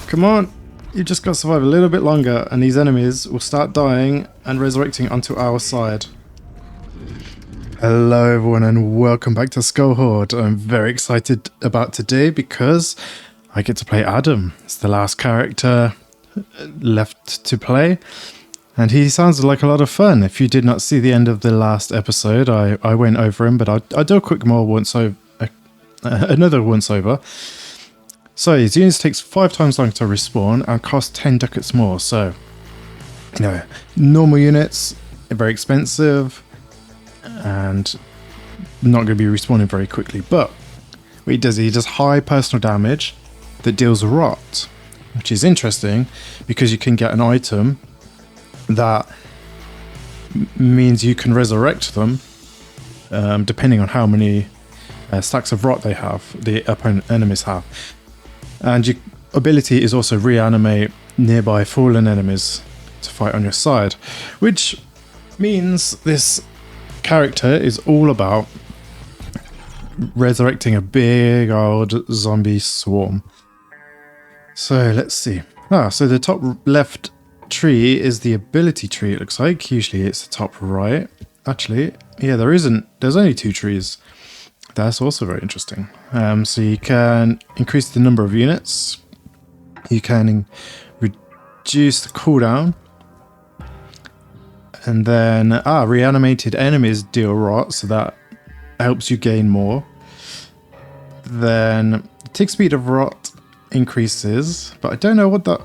Come on! You just got to survive a little bit longer and these enemies will start dying and resurrecting onto our side. Hello everyone and welcome back to Skull Horde. I'm very excited about today because I get to play Adam. It's the last character left to play and he sounds like a lot of fun. If you did not see the end of the last episode, I went over him, but I'll do a quick more once over, another once over. So his units takes 5 times longer to respawn and cost 10 ducats more. So, you know, normal units are very expensive and not going to be respawning very quickly. But what he does high personal damage that deals rot, which is interesting because you can get an item that means you can resurrect them depending on how many stacks of rot they have, the opponent enemies have. And your ability is also reanimate nearby fallen enemies to fight on your side, which means this character is all about resurrecting a big old zombie swarm. So let's see. So the top left tree is the ability tree, it looks like. Usually it's the top right. Actually, yeah, there's only 2 trees. That's also very interesting. So you can increase the number of units. You can reduce the cooldown. And then, reanimated enemies deal rot, so that helps you gain more. Then, tick speed of rot increases, but I don't know what that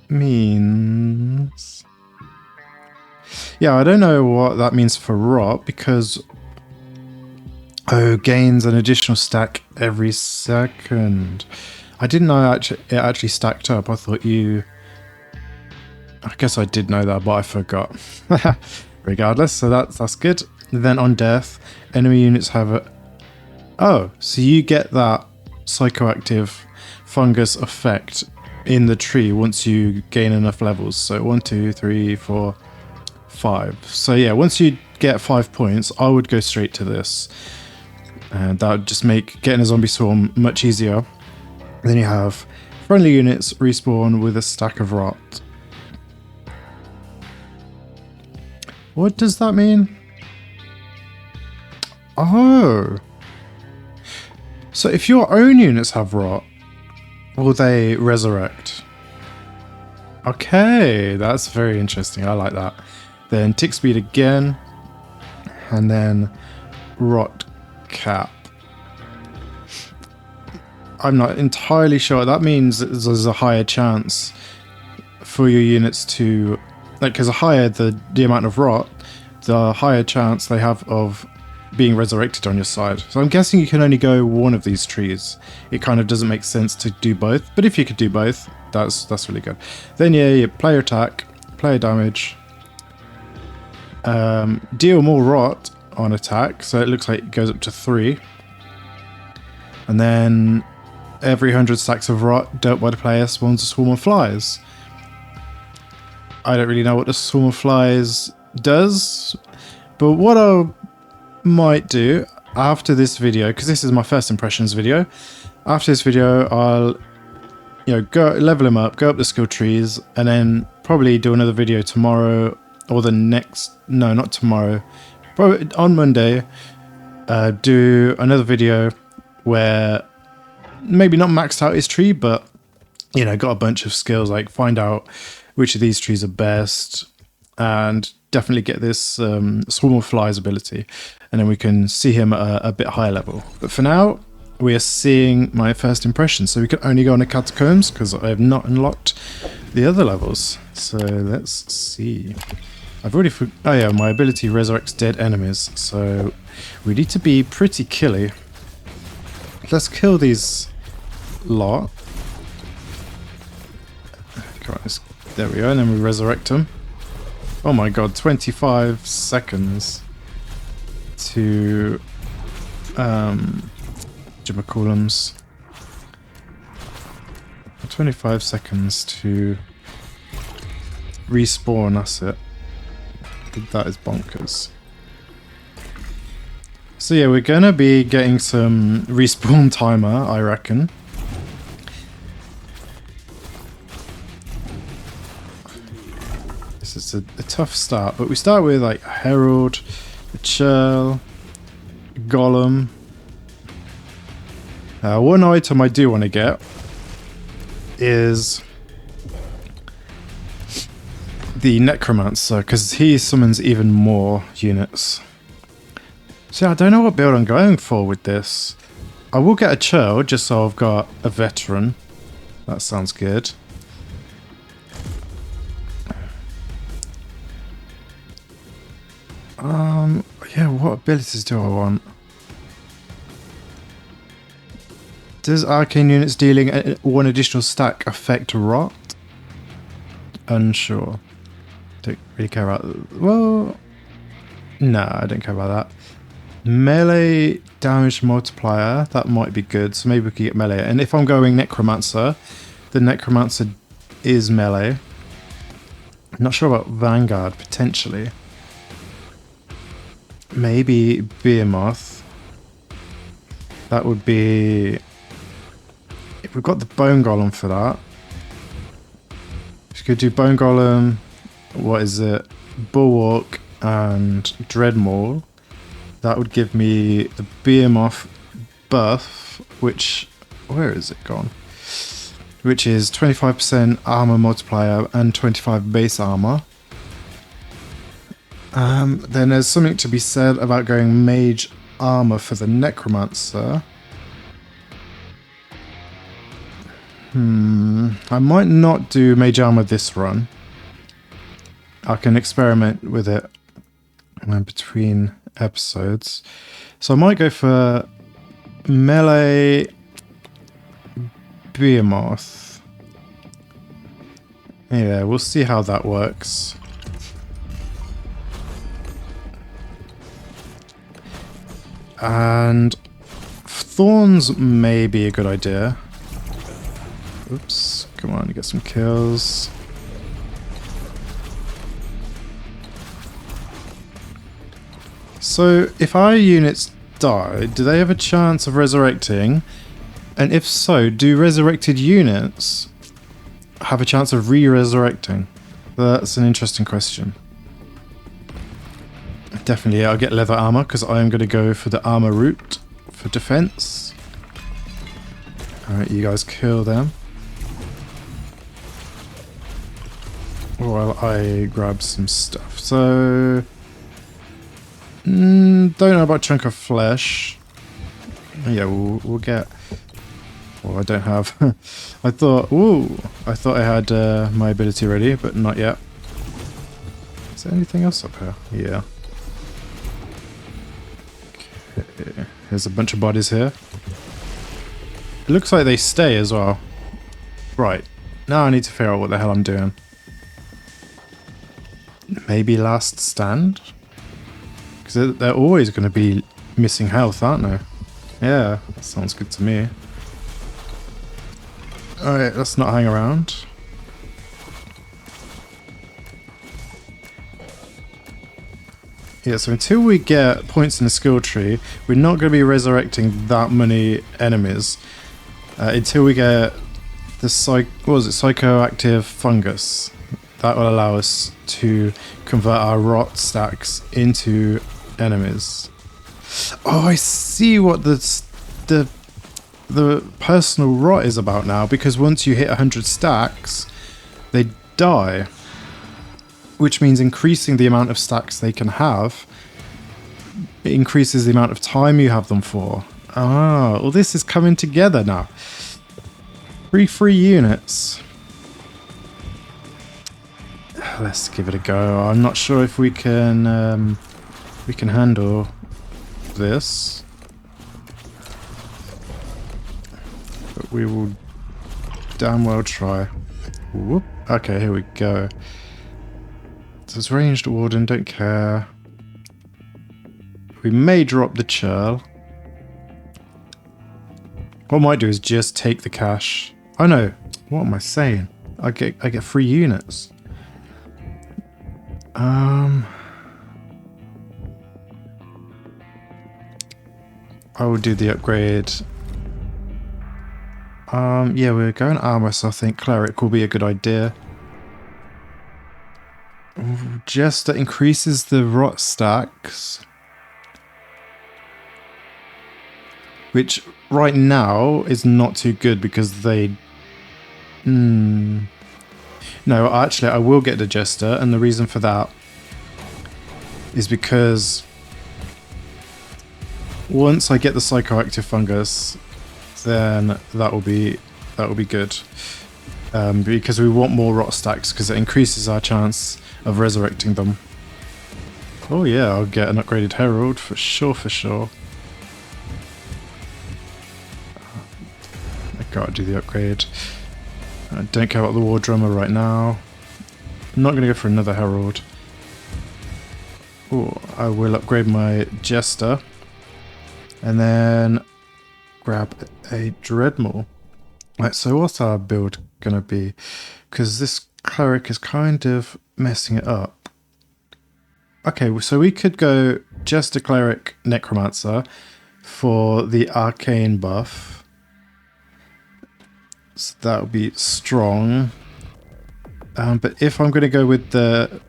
means. Yeah, I don't know what that means for rot, because gains an additional stack every second. I didn't know it actually stacked up. I thought I guess I did know that, but I forgot. Regardless, so that's good. Then on death, enemy units have so you get that psychoactive fungus effect in the tree once you gain enough levels. So 1, 2, 3, 4, 5. So yeah, once you get 5 points, I would go straight to this. And that would just make getting a zombie swarm much easier. Then you have friendly units respawn with a stack of rot. What does that mean? Oh. So if your own units have rot, will they resurrect? Okay, that's very interesting. I like that. Then tick speed again. And then rot cap. I'm not entirely sure. That means there's a higher chance for your units to, because the higher the amount of rot, the higher chance they have of being resurrected on your side. So I'm guessing you can only go one of these trees. It kind of doesn't make sense to do both, but if you could do both, that's really good. Then yeah, player attack, player damage, deal more rot on attack, so it looks like it goes up to 3. And then every 100 stacks of rot dealt by the player spawns a swarm of flies. I don't really know what the swarm of flies does, but what I might do after this video, because this is my first impressions video, after this video I'll go level him up, go up the skill trees, and then probably do another video tomorrow or not tomorrow, probably on Monday, do another video where maybe not maxed out his tree, but got a bunch of skills, like find out which of these trees are best and definitely get this swarm of flies ability, and then we can see him at a bit higher level. But for now we are seeing my first impressions, so we can only go on the catacombs because I have not unlocked the other levels. So let's see. I've already oh yeah, my ability resurrects dead enemies, so we need to be pretty killy. Let's kill these lot. Come on, there we go, and then we resurrect them. Oh my god, 25 seconds to Jimmacoolums. 25 seconds to respawn, that's it. That is bonkers. So yeah, we're gonna be getting some respawn timer, I reckon. So it's a tough start, but we start with like a herald, a churl, a golem. One item I do want to get is the necromancer, because he summons even more units. So I don't know what build I'm going for with this. I will get a churl just so I've got a veteran. That sounds good. Yeah, what abilities do I want? Does arcane units dealing one additional stack affect rot? Unsure. Don't really care about... Well... Nah, I don't care about that. Melee damage multiplier. That might be good. So maybe we could get melee. And if I'm going necromancer, the necromancer is melee. I'm not sure about vanguard, potentially. Maybe behemoth. That would be... If we've got the bone golem for that. We could do bone golem. What is it? Bulwark and dreadmaul. That would give me the behemoth buff, which... Where is it gone? Which is 25% armor multiplier and 25 base armor. Then there's something to be said about going mage armor for the necromancer. I might not do mage armor this run. I can experiment with it between episodes. So I might go for melee behemoth. Yeah, we'll see how that works. And thorns may be a good idea. Oops, come on, get some kills. So, if our units die, do they have a chance of resurrecting? And if so, do resurrected units have a chance of re-resurrecting? That's an interesting question. Definitely, I'll get leather armor because I am going to go for the armor route for defense. Alright, you guys kill them. While I grab some stuff. So, don't know about chunk of flesh. Yeah, we'll get... Well, I don't have... I thought I had my ability ready, but not yet. Is there anything else up here? Yeah. Okay. There's a bunch of bodies here. It looks like they stay as well. Right. Now I need to figure out what the hell I'm doing. Maybe last stand? Because they're always going to be missing health, aren't they? Yeah, that sounds good to me. Alright, let's not hang around. Yeah, so until we get points in the skill tree, we're not going to be resurrecting that many enemies. Until we get the psychoactive fungus. That will allow us to convert our rot stacks into enemies. Oh, I see what the personal rot is about now, because once you hit 100 stacks, they die. Which means increasing the amount of stacks they can have, it increases the amount of time you have them for. Ah, well, this is coming together now. Free units. Let's give it a go. I'm not sure if we can handle this, but we will damn well try. Whoop. Okay, here we go. So it's ranged warden, don't care. We may drop the churl. What I might do is just take the cash. Oh no, what am I saying? I get free units. I will do the upgrade. Yeah, we're going armor, so I think cleric will be a good idea. Jester increases the rot stacks, which right now is not too good because they... No, actually I will get the Jester, and the reason for that is because once I get the psychoactive fungus, then that will be good. Because we want more rot stacks because it increases our chance of resurrecting them. Oh yeah, I'll get an upgraded herald for sure, for sure. I gotta do the upgrade. I don't care about the war drummer right now. I'm not gonna go for another herald. Oh, I will upgrade my jester. And then grab a dreadmaw. Right, so what's our build gonna be? Because this cleric is kind of messing it up. Okay, so we could go Jester, Cleric, Necromancer for the arcane buff. So that would be strong. But if I'm going to go with the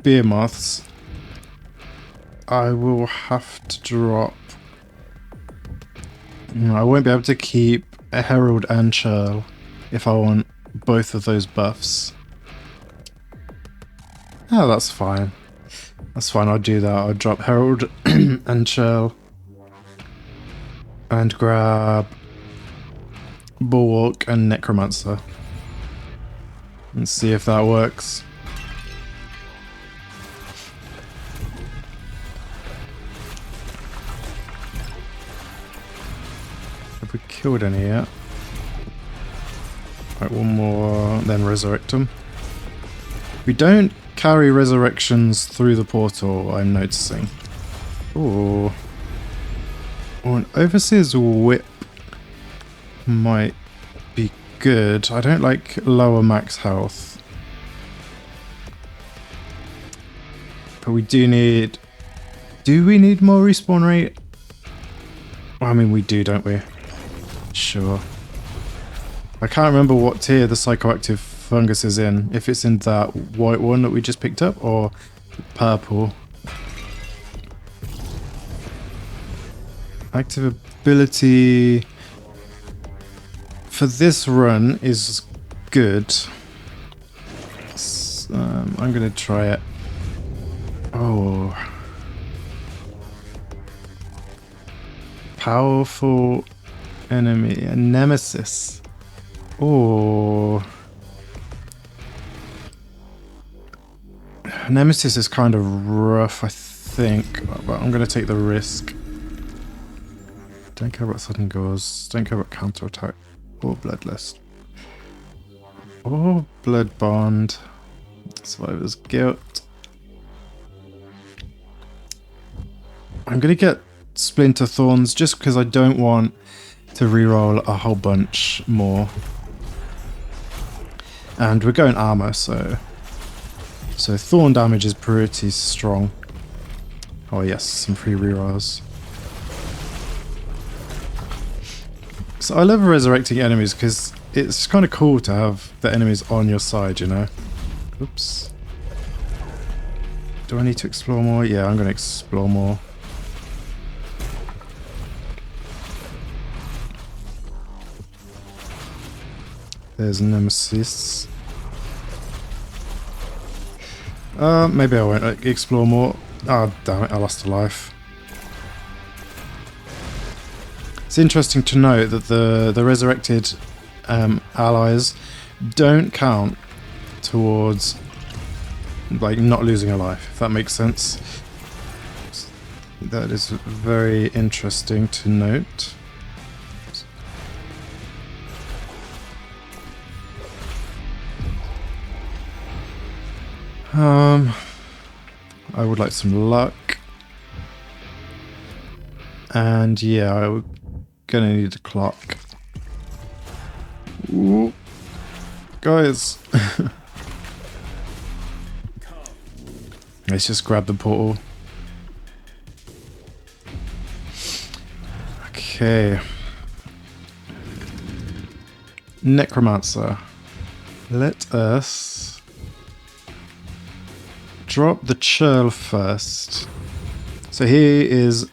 Behemoths, I will have to drop... I won't be able to keep a Herald and Churl if I want both of those buffs. Oh, that's fine. That's fine, I'll do that. I'll drop Herald and Churl. And grab Bulwark and Necromancer. And see if that works. Have we killed any yet? Right, one more, then resurrect them. We don't carry resurrections through the portal, I'm noticing. Ooh. Oh, an Overseer's Whip might be good. I don't like lower max health. But we do need... Do we need more respawn rate? Well, I mean, we do, don't we? Sure. I can't remember what tier the psychoactive fungus is in. If it's in that white one that we just picked up, or purple. Active ability for this run is good. I'm going to try it. Oh. Powerful enemy. A nemesis. Oh. Nemesis is kind of rough, I think. But I'm going to take the risk. Don't care about sudden goes. Don't care about counterattack. Or bloodlust. Or blood bond. Survivor's guilt. I'm going to get Splinter Thorns just because I don't want to reroll a whole bunch more. And we're going armor, so Thorn damage is pretty strong. Oh yes, some free rerolls. So I love resurrecting enemies because it's kind of cool to have the enemies on your side, you know? Oops. Do I need to explore more? Yeah, I'm going to explore more. There's Nemesis. Maybe I won't explore more. Oh, damn it, I lost a life. It's interesting to note that the resurrected allies don't count towards like not losing a life, if that makes sense. That is very interesting to note. I would like some luck. And yeah, I'm gonna need a clock. Ooh. Guys. Let's just grab the portal. Okay. Necromancer. Let us drop the churl first. So here is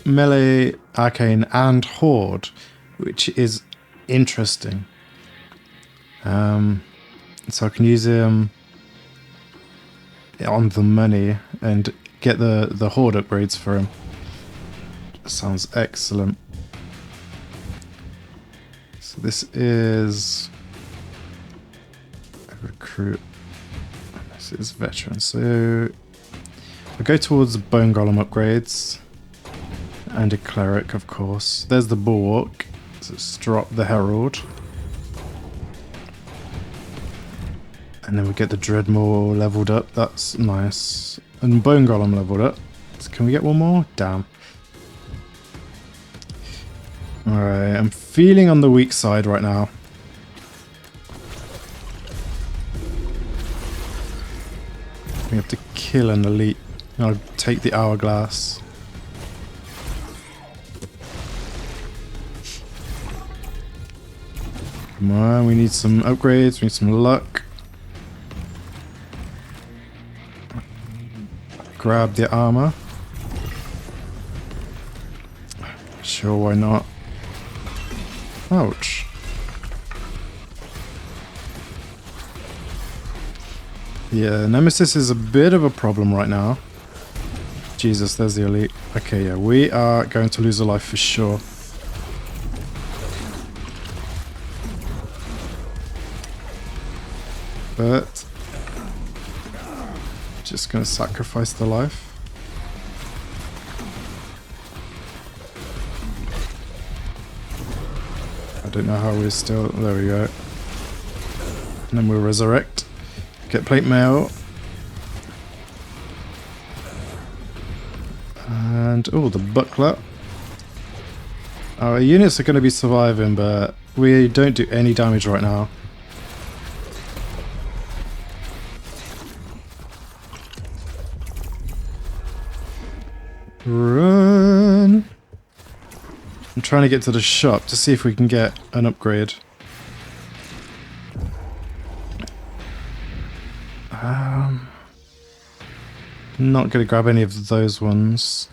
melee, arcane, and horde, which is interesting. So I can use him on the money and get the horde upgrades for him. Sounds excellent. So this is a recruit. This is veteran. So we'll go towards the bone golem upgrades and a cleric, of course. There's the bulwark. So let's drop the herald. And then we get the Dreadmaw leveled up. That's nice. And Bone Golem leveled up. So can we get one more? Damn. Alright, I'm feeling on the weak side right now. We have to kill an elite. I'll take the hourglass. Come on, we need some upgrades. We need some luck. Grab the armor. Sure, why not? Ouch. Yeah, Nemesis is a bit of a problem right now. Jesus, there's the elite. Okay, yeah, we are going to lose a life for sure. But just gonna sacrifice the life. I don't know how we're still... There we go. And then we'll resurrect. Get plate mail. And, oh, the buckler. Our units are going to be surviving, but we don't do any damage right now. Run! I'm trying to get to the shop to see if we can get an upgrade. Not going to grab any of those ones.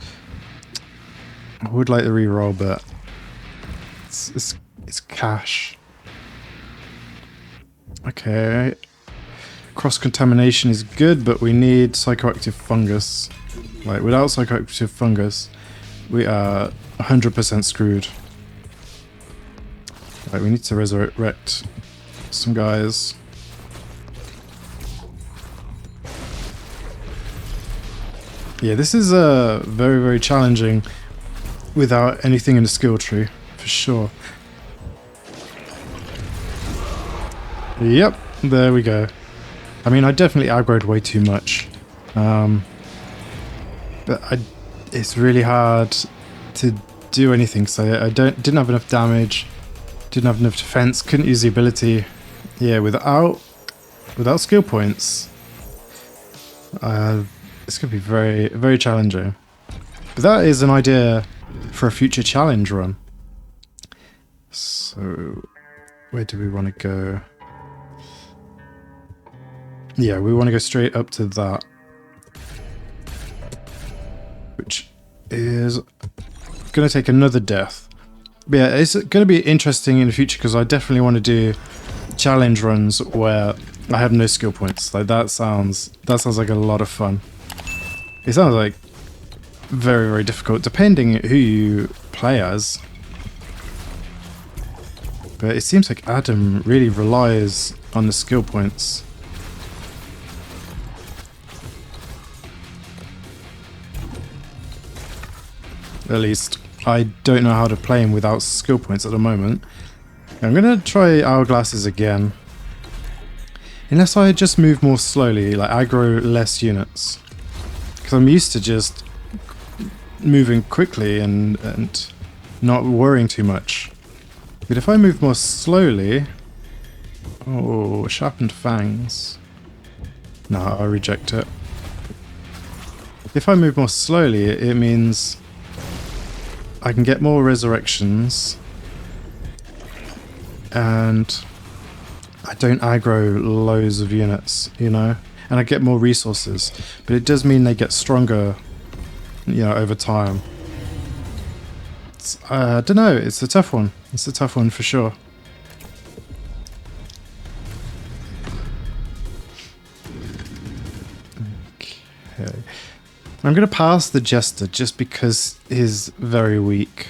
I would like to re-roll, but it's cash. Okay. Cross-contamination is good, but we need psychoactive fungus. Like, without psychoactive fungus, we are 100% screwed. Right, we need to resurrect some guys. Yeah, this is very, very challenging without anything in the skill tree, for sure. Yep, there we go. I mean, I definitely aggroed way too much. But it's really hard to do anything, so I didn't have enough damage, didn't have enough defense, couldn't use the ability. Yeah, without skill points, it's going to be very, very challenging. But that is an idea for a future challenge run. So, where do we want to go? Yeah, we want to go straight up to that. Which is going to take another death. But yeah, it's going to be interesting in the future because I definitely want to do challenge runs where I have no skill points. Like that sounds like a lot of fun. It sounds like very, very difficult depending who you play as. But it seems like Adam really relies on the skill points. At least, I don't know how to play him without skill points at the moment. I'm going to try hourglasses again. Unless I just move more slowly, like aggro less units. Because I'm used to just moving quickly and not worrying too much. But if I move more slowly... Oh, sharpened fangs. No, I reject it. If I move more slowly, it means I can get more resurrections and I don't aggro loads of units, you know? and I get more resources. But it does mean they get stronger, you know, over time. I don't know, it's a tough one. It's a tough one for sure. Okay. I'm going to pass the Jester just because he's very weak.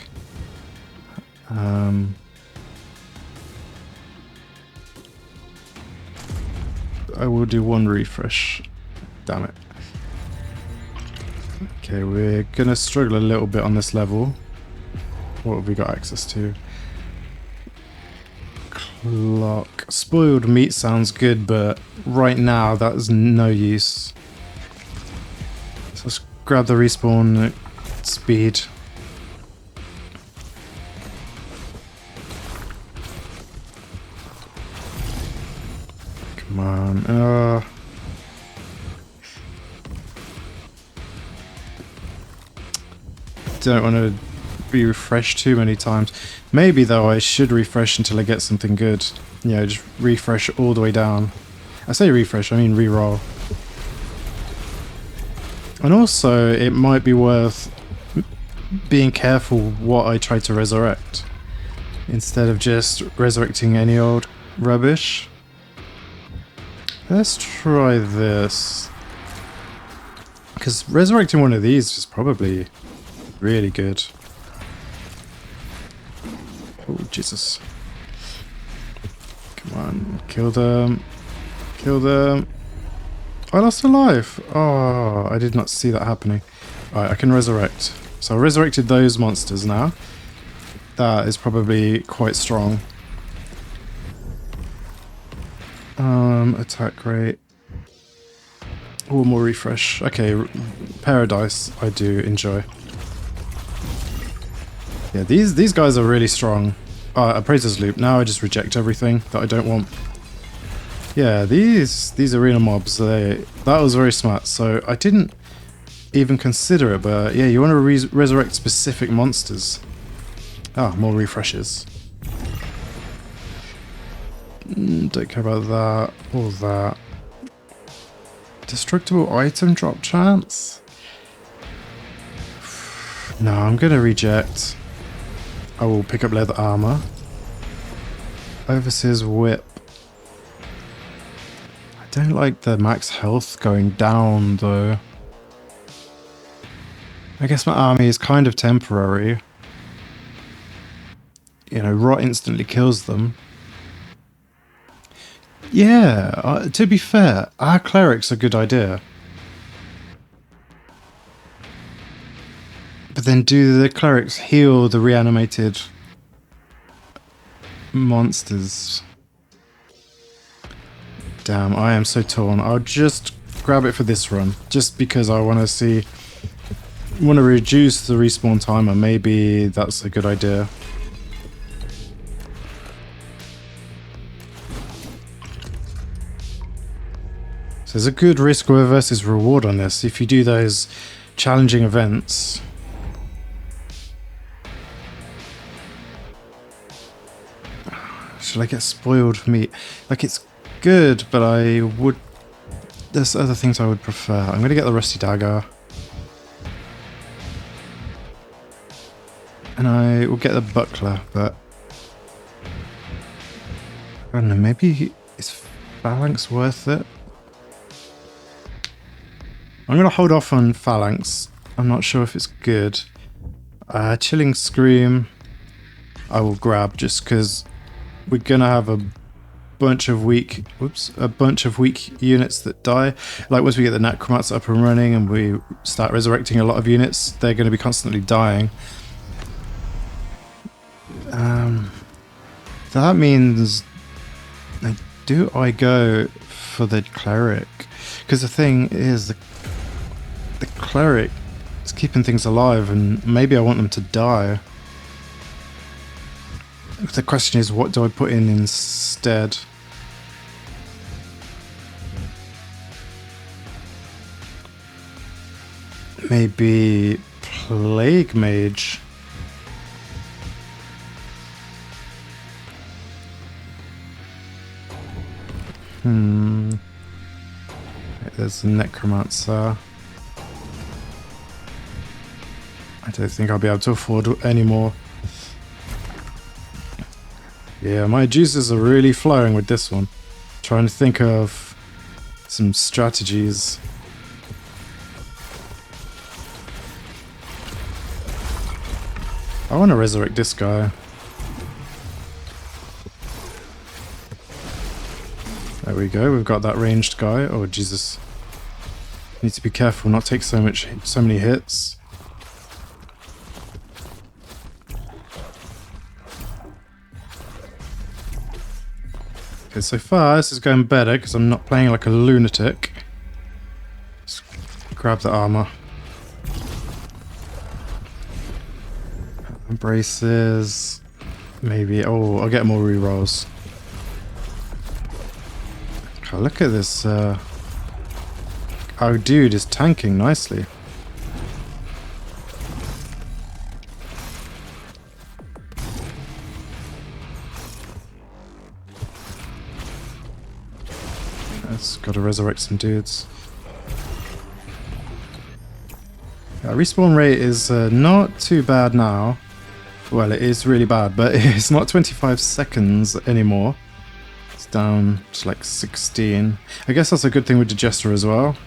I will do one refresh. Damn it. Okay, we're going to struggle a little bit on this level. What have we got access to? Clock. Spoiled meat sounds good, but right now that is no use. So let's grab the respawn speed. Come on. Don't want to be refreshed too many times. Maybe though I should refresh until I get something good. You know, just refresh all the way down. I say refresh, I mean re-roll. And also, it might be worth being careful what I try to resurrect, instead of just resurrecting any old rubbish. Let's try this. Because resurrecting one of these is probably really good. Oh, Jesus. Come on, kill them. Kill them. I lost a life. Oh, I did not see that happening. Alright, I can resurrect. So I resurrected those monsters now. That is probably quite strong. Attack rate. Oh, more refresh. Okay, Paradise I do enjoy. Yeah, these guys are really strong. Appraiser's Loop. Now I just reject everything that I don't want. Yeah, these arena mobs, that was very smart. So I didn't even consider it, but yeah, you want to resurrect specific monsters. Ah, more refreshes. Don't care about that or that. Destructible item drop chance? No, I'm gonna reject. I will pick up leather armor. Overseer's whip. I don't like the max health going down though. I guess my army is kind of temporary. You know, rot instantly kills them. Yeah, to be fair, our cleric's a good idea. But then do the clerics heal the reanimated monsters? Damn, I am so torn. I'll just grab it for this run, just because I want to see... want to reduce the respawn timer. Maybe that's a good idea. So there's a good risk versus reward on this. If you do those challenging events... Should I get spoiled meat? Like, it's good, but I would... There's other things I would prefer. I'm going to get the Rusty Dagger. And I will get the Buckler, but... I don't know, maybe... Is Phalanx worth it? I'm going to hold off on Phalanx. I'm not sure if it's good. Chilling Scream... I will grab, just because... We're gonna have a bunch of weak, units that die. Like once we get the necromancer up and running and we start resurrecting a lot of units, they're going to be constantly dying. That means, like, do I go for the cleric? Because the thing is, the cleric is keeping things alive, and maybe I want them to die. The question is, what do I put in instead? Maybe Plague Mage. There's the necromancer. I don't think I'll be able to afford any more. Yeah, my juices are really flowing with this one. Trying to think of some strategies. I want to resurrect this guy. There we go, we've got that ranged guy. Oh Jesus. Need to be careful, not take so many hits. Okay, so far this is going better because I'm not playing like a lunatic. Let's grab the armor. Braces. Maybe. Oh, I'll get more rerolls. Oh, look at this. Our dude is tanking nicely. Let's gotta resurrect some dudes. Respawn rate is not too bad now. Well, it is really bad, but it's not 25 seconds anymore. It's down to like 16. I guess that's a good thing with the Jester as well.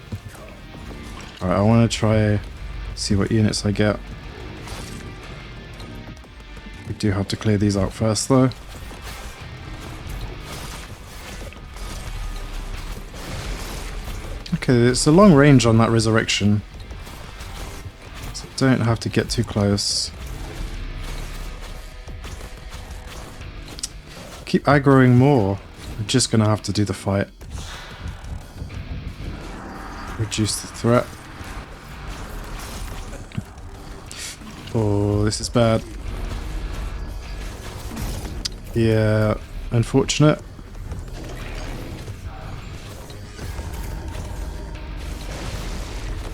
Alright, I want to try see what units I get. We do have to clear these out first though. Okay, it's a long range on that resurrection. So don't have to get too close. Keep aggroing more. We're just gonna have to do the fight. Reduce the threat. Oh, this is bad. Yeah, unfortunate.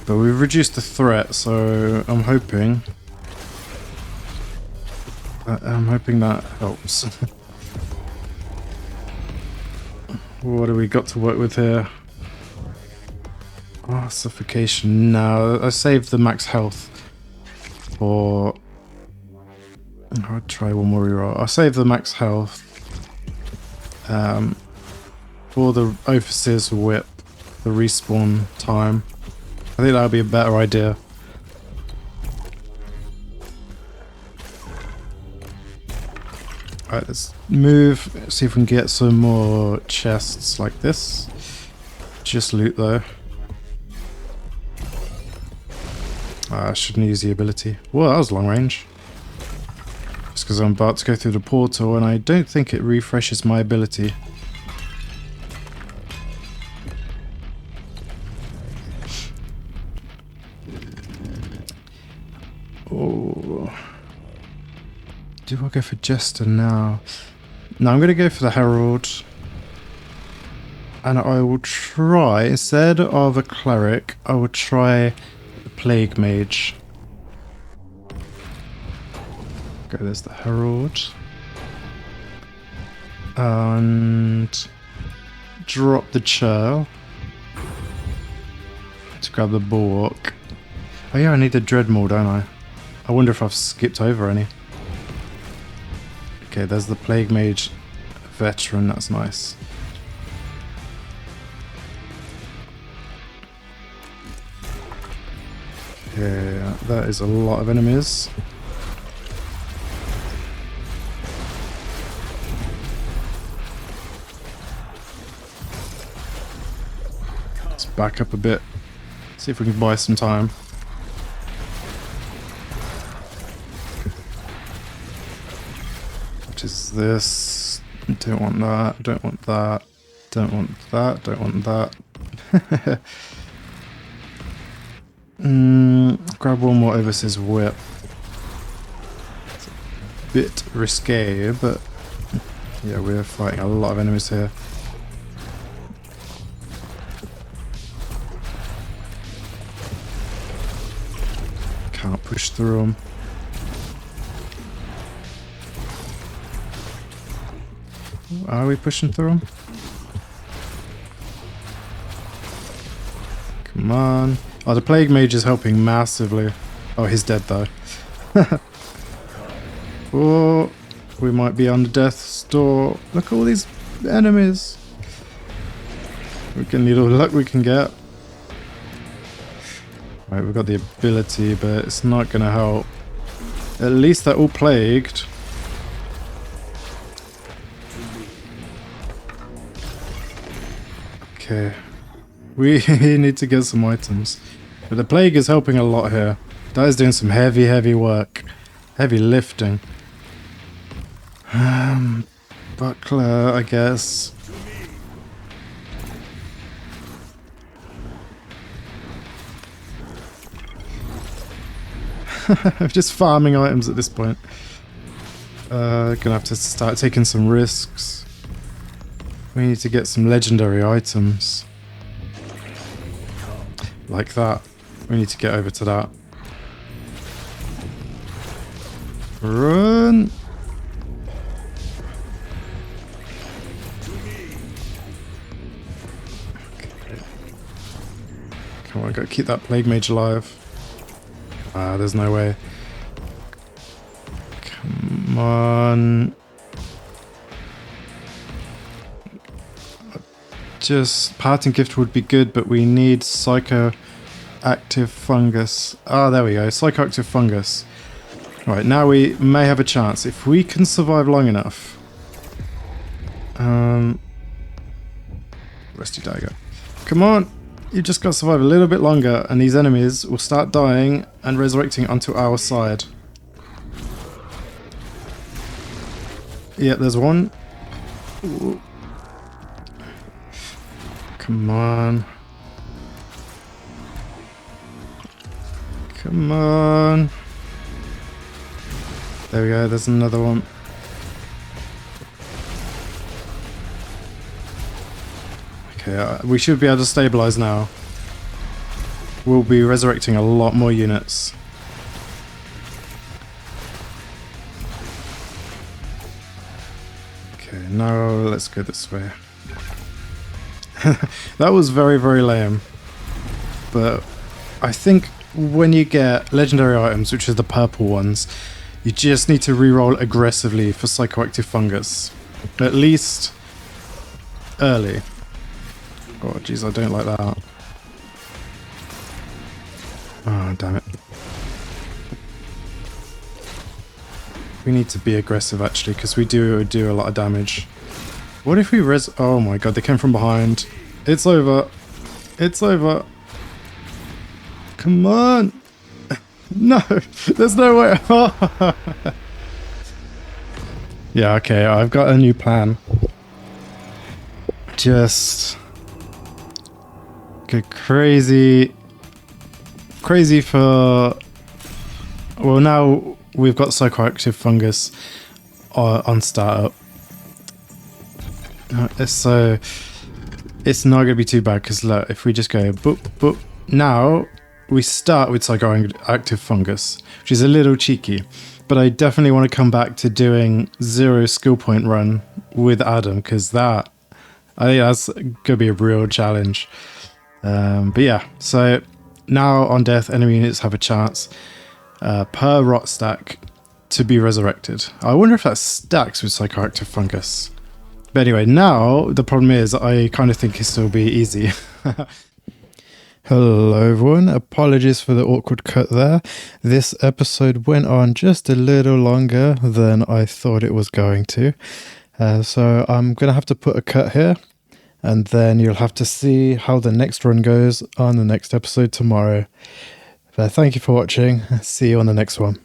But we've reduced the threat, so I'm hoping that helps. What do we got to work with here? Oh, suffocation. No, I saved the max health for... I'll try one more reroll. I'll save the max health for the Overseer's Whip, the respawn time. I think that would be a better idea. Alright, let's move, see if we can get some more chests like this. Just loot though. I shouldn't use the ability. Well, that was long range. Just because I'm about to go through the portal and I don't think it refreshes my ability. Oh. Do I go for Jester now? No, I'm going to go for the Herald. And I will try, instead of a Cleric, I will try the Plague Mage. Okay, there's the Herald. And drop the Churl to grab the Bulwark. Oh yeah, I need the Dreadmaw, don't I? I wonder if I've skipped over any. Okay, there's the Plague Mage Veteran, that's nice. Yeah, that is a lot of enemies. Let's back up a bit. See if we can buy some time. What is this? Don't want that, don't want that, don't want that, don't want that. Grab one more Overseer's Whip. It's a bit risque, but yeah, we're fighting a lot of enemies here. Can't push through them. Are we pushing through them? Come on. Oh, the Plague Mage is helping massively. Oh, he's dead though. Oh, we might be on death's door. Look at all these enemies. We can need all the luck we can get. Right, we've got the ability, but it's not going to help. At least they're all plagued. Okay. We need to get some items. But the plague is helping a lot here. That is doing some heavy work. Heavy lifting. Buckler, I guess. I'm just farming items at this point. Gonna have to start taking some risks. We need to get some legendary items. Like that. We need to get over to that. Run! Okay. Come on, gotta keep that Plague Mage alive. Ah, there's no way. Come on. Just Parting Gift would be good, but we need Psychoactive Fungus. Ah, there we go. Psychoactive Fungus. Right, now we may have a chance. If we can survive long enough. Rusty Dagger. Come on! You just got to survive a little bit longer, and these enemies will start dying and resurrecting onto our side. Yeah, there's one. Ooh. Come on. Come on. There we go, there's another one. Okay, we should be able to stabilize now. We'll be resurrecting a lot more units. Okay, now let's go this way. That was very lame. But I think when you get legendary items, which are the purple ones, you just need to reroll aggressively for Psychoactive Fungus. At least early. Oh jeez, I don't like that. Oh damn it. We need to be aggressive actually, because we do a lot of damage. What if we oh my god, they came from behind. It's over. It's over. Come on. No, there's no way. Yeah, okay, I've got a new plan. Just go crazy for... Well, now we've got Psychoactive Fungus on startup. So it's not going to be too bad, because look, if we just go boop, boop. Now we start with Psychoactive Fungus, which is a little cheeky, but I definitely want to come back to doing 0 skill point run with Adam, because I think that's going to be a real challenge. But yeah, so now on death, enemy units have a chance per rot stack to be resurrected. I wonder if that stacks with Psychoactive Fungus. But anyway, now the problem is I kind of think it'll still be easy. Hello everyone, apologies for the awkward cut there. This episode went on just a little longer than I thought it was going to. So I'm going to have to put a cut here, and then you'll have to see how the next run goes on the next episode tomorrow. But thank you for watching, see you on the next one.